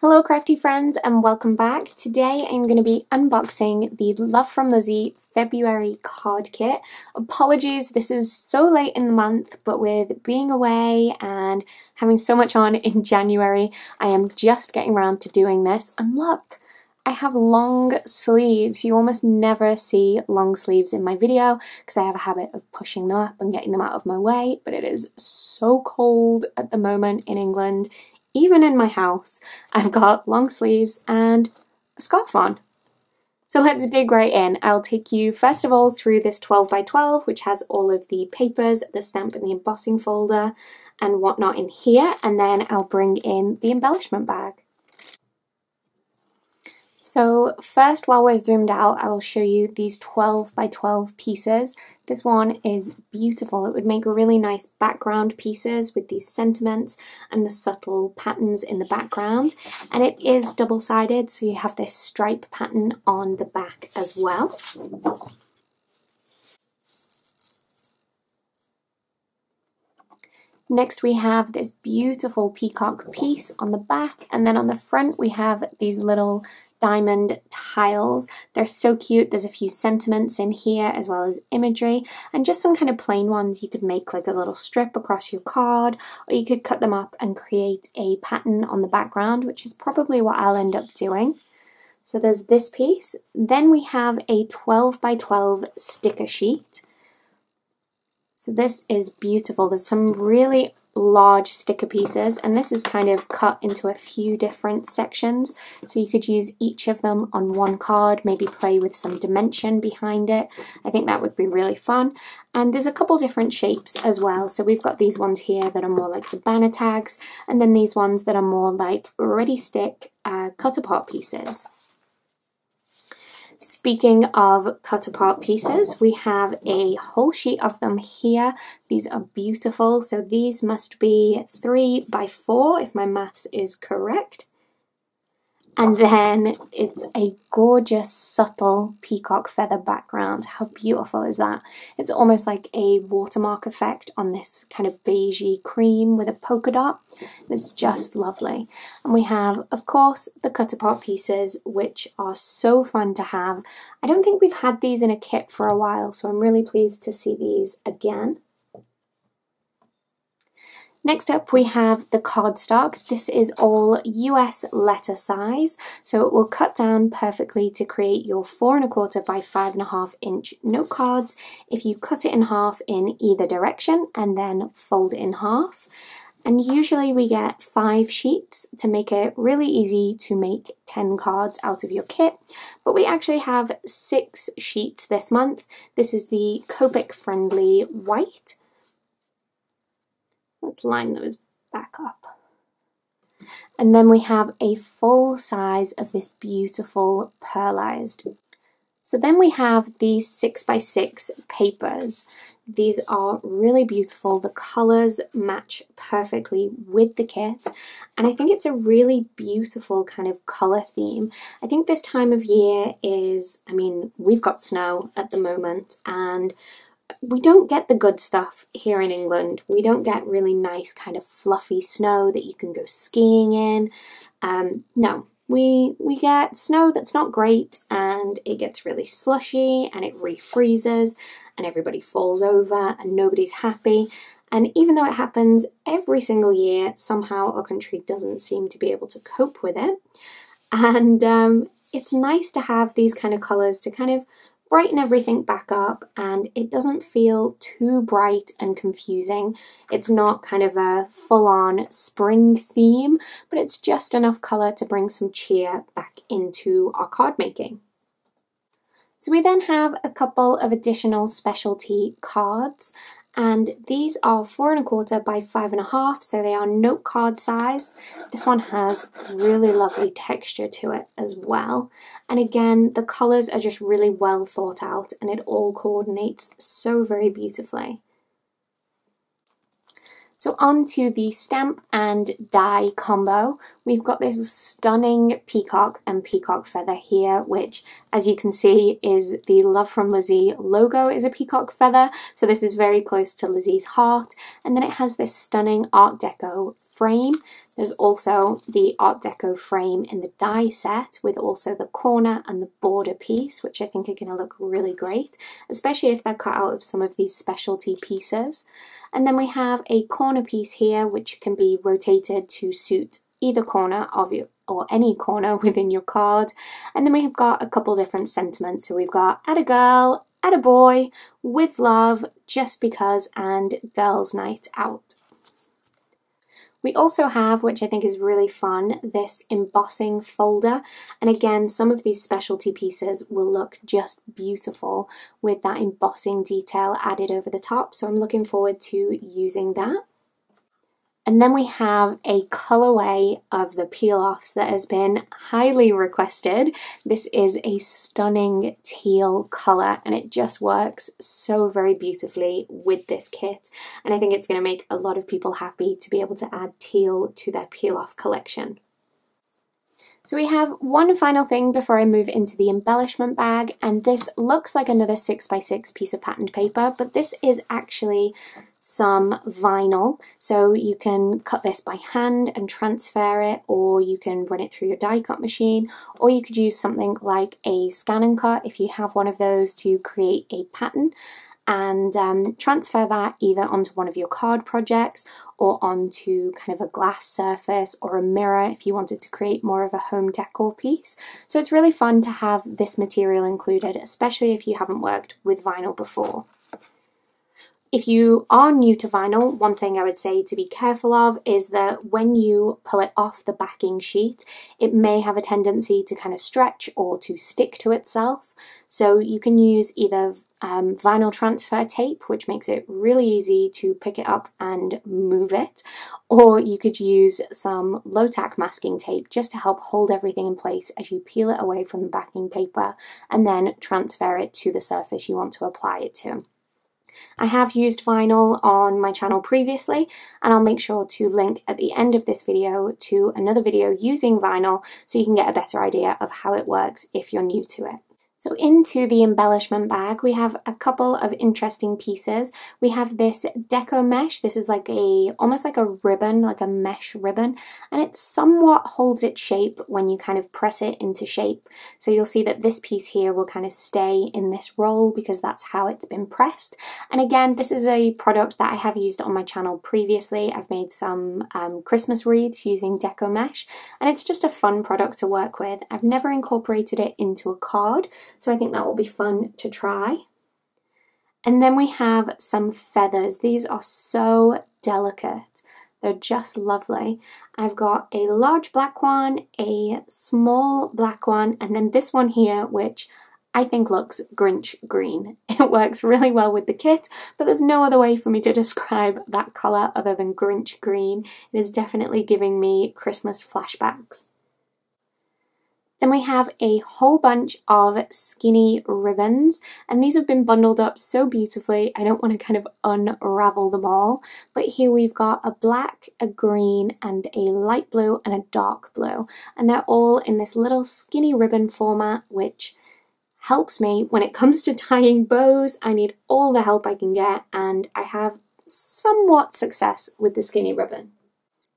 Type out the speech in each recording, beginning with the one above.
Hello crafty friends and welcome back. Today I'm going to be unboxing the Love From Lizi February card kit. Apologies, this is so late in the month, but with being away and having so much on in January, I am just getting around to doing this. And look, I have long sleeves. You almost never see long sleeves in my video because I have a habit of pushing them up and getting them out of my way, but it is so cold at the moment in England. Even in my house, I've got long sleeves and a scarf on. So let's dig right in. I'll take you first of all through this 12 by 12, which has all of the papers, the stamp and the embossing folder and whatnot in here, and then I'll bring in the embellishment bag. So first, while we're zoomed out, I will show you these 12 by 12 pieces. This one is beautiful. It would make really nice background pieces with these sentiments and the subtle patterns in the background. And it is double-sided, so you have this stripe pattern on the back as well. Next we have this beautiful peacock piece on the back, and then on the front we have these little diamond tiles. They're so cute. There's a few sentiments in here as well as imagery, and just some kind of plain ones. You could make like a little strip across your card, or you could cut them up and create a pattern on the background, which is probably what I'll end up doing. So there's this piece. Then we have a 12 by 12 sticker sheet. So this is beautiful. There's some really large sticker pieces, and this is kind of cut into a few different sections, so you could use each of them on one card, maybe play with some dimension behind it. I think that would be really fun. And there's a couple different shapes as well. So we've got these ones here that are more like the banner tags, and then these ones that are more like ready stick cut apart pieces. Speaking of cut apart pieces, we have a whole sheet of them here. These are beautiful. So these must be 3 by 4 if my maths is correct. And then it's a gorgeous, subtle peacock feather background. How beautiful is that? It's almost like a watermark effect on this kind of beigey cream with a polka dot. It's just lovely. And we have, of course, the cut apart pieces, which are so fun to have. I don't think we've had these in a kit for a while, so I'm really pleased to see these again. Next up we have the cardstock. This is all US letter size, so it will cut down perfectly to create your 4 1/4 by 5 1/2 inch note cards if you cut it in half in either direction and then fold it in half. And usually we get 5 sheets to make it really easy to make 10 cards out of your kit, but we actually have 6 sheets this month. This is the Copic friendly white. Let's line those back up. And then we have a full size of this beautiful pearlized. So then we have these 6 by 6 papers. These are really beautiful. The colours match perfectly with the kit, and I think it's a really beautiful kind of colour theme. I think this time of year is, I mean, we've got snow at the moment, and we don't get the good stuff here in England. We don't get really nice kind of fluffy snow that you can go skiing in. No, we get snow that's not great, and it gets really slushy and it refreezes and everybody falls over and nobody's happy. And even though it happens every single year, somehow our country doesn't seem to be able to cope with it. And it's nice to have these kind of colours to kind of brighten everything back up, and it doesn't feel too bright and confusing. It's not kind of a full-on spring theme, but it's just enough colour to bring some cheer back into our card making. So we then have a couple of additional specialty cards, and these are 4 1/4 by 5 1/2, so they are note card sized. This one has really lovely texture to it as well. And again, the colours are just really well thought out, and it all coordinates so very beautifully. So on to the stamp and die combo. We've got this stunning peacock and peacock feather here, which, as you can see, is the Love From Lizi logo is a peacock feather. So this is very close to Lizi's heart. And then it has this stunning Art Deco frame. There's also the Art Deco frame in the die set with also the corner and the border piece, which I think are going to look really great, especially if they're cut out of some of these specialty pieces. And then we have a corner piece here which can be rotated to suit either corner of your, or any corner within your card. And then we have got a couple different sentiments. So we've got Atta girl, Atta boy, with love, just because, and girls' night out. We also have, which I think is really fun, this embossing folder. And again, some of these specialty pieces will look just beautiful with that embossing detail added over the top. So I'm looking forward to using that. And then we have a colorway of the peel-offs that has been highly requested. This is a stunning teal color and it just works so very beautifully with this kit. And I think it's going to make a lot of people happy to be able to add teal to their peel-off collection. So we have one final thing before I move into the embellishment bag, and this looks like another 6x6 piece of patterned paper, but this is actually some vinyl. So you can cut this by hand and transfer it, or you can run it through your die cut machine, or you could use something like a scan and cut if you have one of those to create a pattern, and transfer that either onto one of your card projects or onto kind of a glass surface or a mirror if you wanted to create more of a home decor piece. So it's really fun to have this material included, especially if you haven't worked with vinyl before. If you are new to vinyl, one thing I would say to be careful of is that when you pull it off the backing sheet, it may have a tendency to kind of stretch or to stick to itself. So you can use either vinyl transfer tape, which makes it really easy to pick it up and move it, or you could use some low-tack masking tape just to help hold everything in place as you peel it away from the backing paper and then transfer it to the surface you want to apply it to. I have used vinyl on my channel previously, and I'll make sure to link at the end of this video to another video using vinyl so you can get a better idea of how it works if you're new to it. So into the embellishment bag, we have a couple of interesting pieces. We have this deco mesh. This is like almost like a ribbon, like a mesh ribbon, and it somewhat holds its shape when you kind of press it into shape. So you'll see that this piece here will kind of stay in this roll because that's how it's been pressed. And again, this is a product that I have used on my channel previously. I've made some Christmas wreaths using deco mesh, and it's just a fun product to work with. I've never incorporated it into a card, so I think that will be fun to try. And then we have some feathers. These are so delicate. They're just lovely. I've got a large black one, a small black one, and then this one here, which I think looks Grinch green. It works really well with the kit, but there's no other way for me to describe that colour other than Grinch green. It is definitely giving me Christmas flashbacks. Then we have a whole bunch of skinny ribbons, and these have been bundled up so beautifully I don't want to kind of unravel them all, but here we've got a black, a green, and a light blue and a dark blue, and they're all in this little skinny ribbon format, which helps me when it comes to tying bows. I need all the help I can get, and I have somewhat success with the skinny ribbon.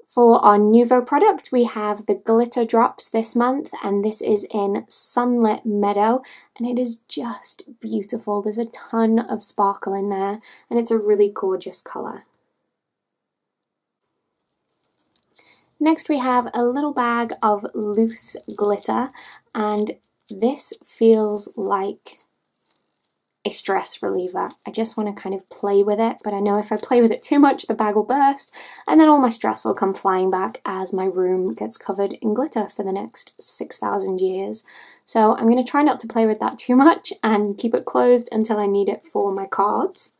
For our Nouveau product, we have the glitter drops this month, and this is in Sunlit Meadow, and it is just beautiful. There's a ton of sparkle in there, and it's a really gorgeous colour. Next we have a little bag of loose glitter, and this feels like a stress reliever. I just want to kind of play with it, but I know if I play with it too much, the bag will burst, and then all my stress will come flying back as my room gets covered in glitter for the next 6,000 years. So I'm going to try not to play with that too much and keep it closed until I need it for my cards.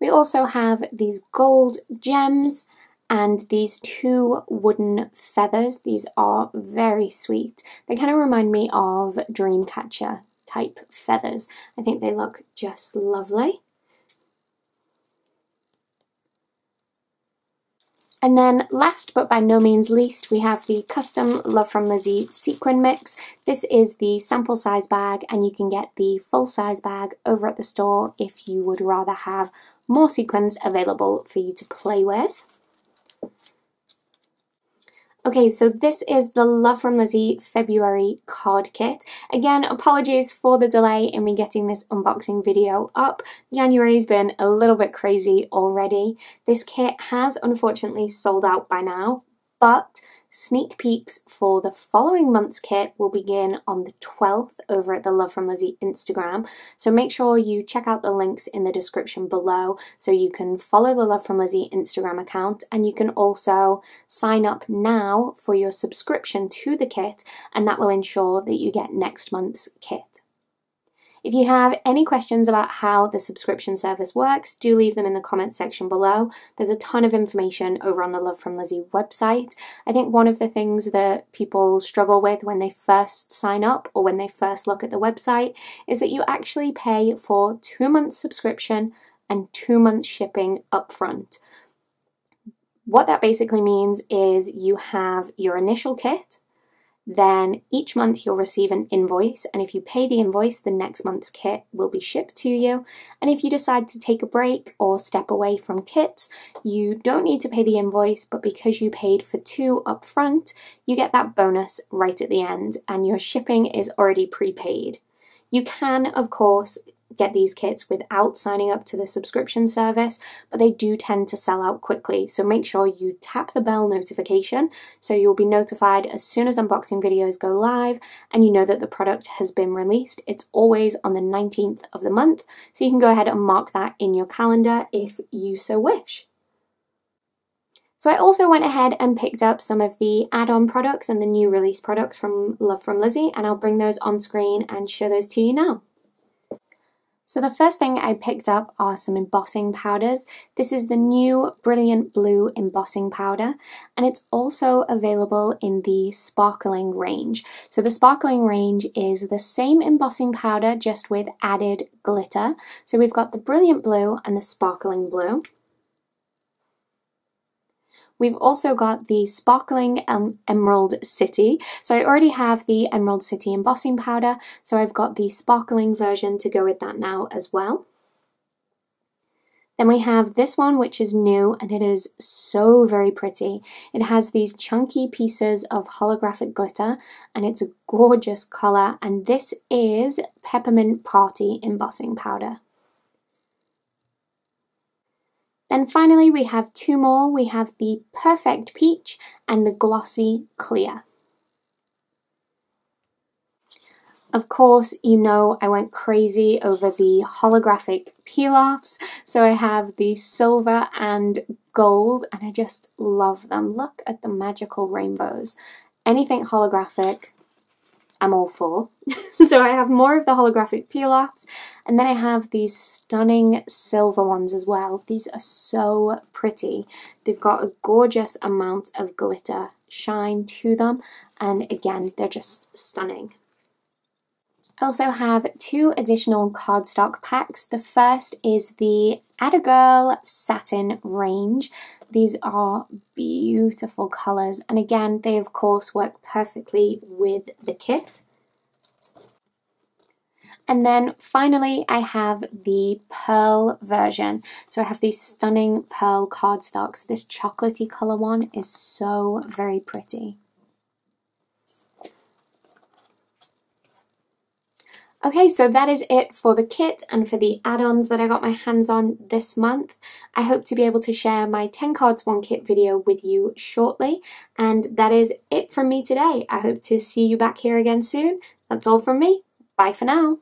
We also have these gold gems and these two wooden feathers. These are very sweet. They kind of remind me of Dreamcatcher type feathers. I think they look just lovely. And then last but by no means least, we have the custom Love From Lizi sequin mix. This is the sample size bag, and you can get the full size bag over at the store if you would rather have more sequins available for you to play with. Okay, so this is the Love From Lizi February card kit. Again, apologies for the delay in me getting this unboxing video up. January's been a little bit crazy already. This kit has unfortunately sold out by now, but sneak peeks for the following month's kit will begin on the 12th over at the Love From Lizi Instagram. So make sure you check out the links in the description below so you can follow the Love From Lizi Instagram account, and you can also sign up now for your subscription to the kit, and that will ensure that you get next month's kit. If you have any questions about how the subscription service works, do leave them in the comments section below. There's a ton of information over on the Love From Lizi website. I think one of the things that people struggle with when they first sign up or when they first look at the website is that you actually pay for 2 months subscription and 2 months shipping upfront. What that basically means is you have your initial kit, then each month you'll receive an invoice, and if you pay the invoice, the next month's kit will be shipped to you. And if you decide to take a break or step away from kits, you don't need to pay the invoice, but because you paid for 2 up front, you get that bonus right at the end, and your shipping is already prepaid. You can, of course, get these kits without signing up to the subscription service, but they do tend to sell out quickly, so make sure you tap the bell notification so you'll be notified as soon as unboxing videos go live and you know that the product has been released. It's always on the 19th of the month, so you can go ahead and mark that in your calendar if you so wish. So I also went ahead and picked up some of the add-on products and the new release products from Love From Lizi, and I'll bring those on screen and show those to you now. So the first thing I picked up are some embossing powders. This is the new Brilliant Blue embossing powder, and it's also available in the sparkling range. So the sparkling range is the same embossing powder, just with added glitter. So we've got the Brilliant Blue and the sparkling blue. We've also got the Sparkling Emerald City. So I already have the Emerald City embossing powder, so I've got the sparkling version to go with that now as well. Then we have this one, which is new, and it is so very pretty. It has these chunky pieces of holographic glitter, and it's a gorgeous colour, and this is Peppermint Party embossing powder. Then finally we have 2 more. We have the Perfect Peach and the Glossy Clear. Of course, you know I went crazy over the holographic peel-offs, so I have the silver and gold, and I just love them. Look at the magical rainbows. Anything holographic, I'm all for. So I have more of the holographic peel-offs, and then I have these stunning silver ones as well. These are so pretty. They've got a gorgeous amount of glitter shine to them, and again, they're just stunning. I also have 2 additional cardstock packs. The first is the Atta Satin range. These are beautiful colours, and again, they of course work perfectly with the kit. And then finally, I have the pearl version. So I have these stunning pearl cardstocks. This chocolatey colour one is so very pretty. Okay, so that is it for the kit and for the add-ons that I got my hands on this month. I hope to be able to share my 10 cards 1 kit video with you shortly, and that is it from me today. I hope to see you back here again soon. That's all from me. Bye for now.